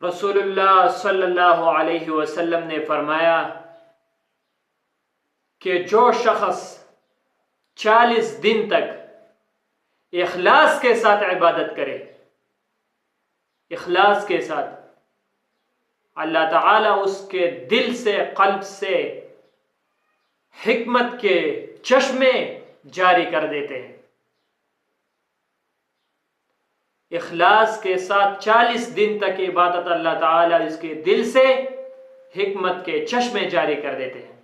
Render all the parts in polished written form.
رسول اللہ صلی اللہ علیہ وسلم نے فرمایا کہ جو شخص 40 دن تک اخلاص کے ساتھ عبادت کرے، اخلاص کے ساتھ، اللہ تعالیٰ اس کے دل سے، قلب سے حکمت کے چشمے جاری کر دیتے ہیں۔ اخلاص کے ساتھ 40 دن تک عبادت، اللہ تعالیٰ اس کے دل سے حکمت کے چشمے جاری کر دیتے ہیں۔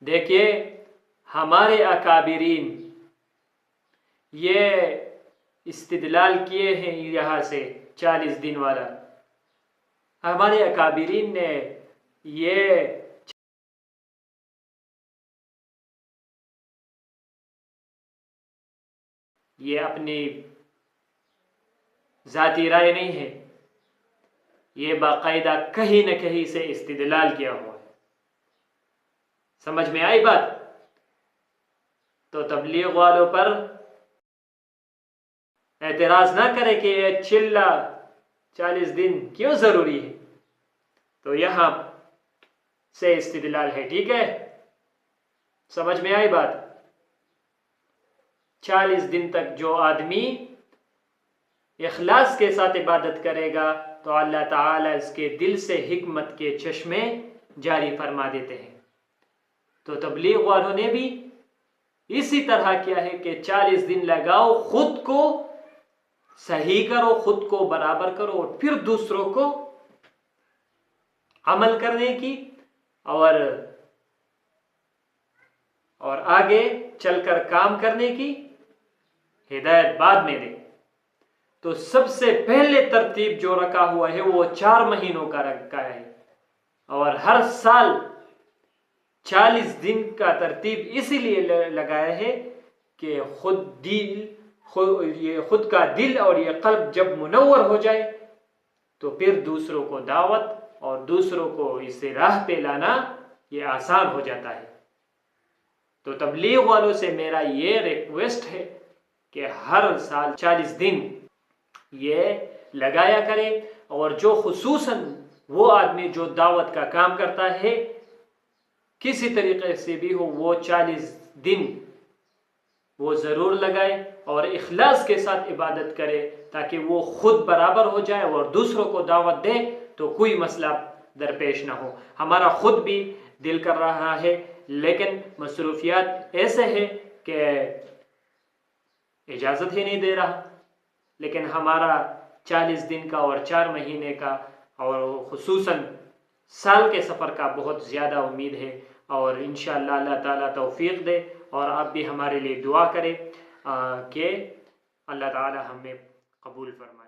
دیکھیے ہمارے اکابرین یہ استدلال کیے ہیں یہاں سے 40 دن والا۔ ہمارے اکابرین نے یہ اپنی ذاتی رائے نہیں ہے، یہ باقاعدہ کہیں نہ کہیں سے استدلال کیا ہوا ہے۔ سمجھ میں آئی بات؟ تو تبلیغ والوں پر اعتراض نہ کرے کہ یہ چلہ 40 دن کیوں ضروری ہے، تو یہاں سے استدلال ہے، ٹھیک ہے؟ سمجھ میں آئی بات؟ 40 دن تک جو آدمی اخلاص کے ساتھ عبادت کرے گا تو اللہ تعالیٰ اس کے دل سے حکمت کے چشمے جاری فرما دیتے ہیں۔ تو تبلیغ والوں نے بھی اسی طرح کیا ہے کہ 40 دن لگاؤ، خود کو صحیح کرو، خود کو برابر کرو، اور پھر دوسروں کو عمل کرنے کی اور آگے چل کر کام کرنے کی ہدایت بعد میں دے۔ تو سب سے پہلے ترتیب جو رکھا ہوا ہے وہ 4 مہینوں کا رکھا ہے، اور ہر سال 40 دن کا ترتیب اسی لیے لگایا ہے کہ خود کا دل اور یہ قلب جب منور ہو جائے تو پھر دوسروں کو دعوت اور دوسروں کو اس راہ پہ لانا یہ آسان ہو جاتا ہے۔ تو تبلیغ والوں سے میرا یہ ریکویسٹ ہے کہ ہر سال 40 دن یہ لگایا کرے، اور جو خصوصاً وہ آدمی جو دعوت کا کام کرتا ہے کسی طریقے سے بھی ہو، وہ 40 دن وہ ضرور لگائے اور اخلاص کے ساتھ عبادت کرے، تاکہ وہ خود برابر ہو جائے اور دوسروں کو دعوت دے تو کوئی مسئلہ درپیش نہ ہو۔ ہمارا خود بھی دل کر رہا ہے، لیکن مصروفیات ایسے ہیں کہ اجازت ہی نہیں دے رہا، لیکن ہمارا 40 دن کا اور 4 مہینے کا اور خصوصاً سال کے سفر کا بہت زیادہ امید ہے، اور انشاءاللہ اللہ تعالیٰ توفیق دے، اور آپ بھی ہمارے لیے دعا کریں کہ اللہ تعالیٰ ہمیں قبول فرمائے۔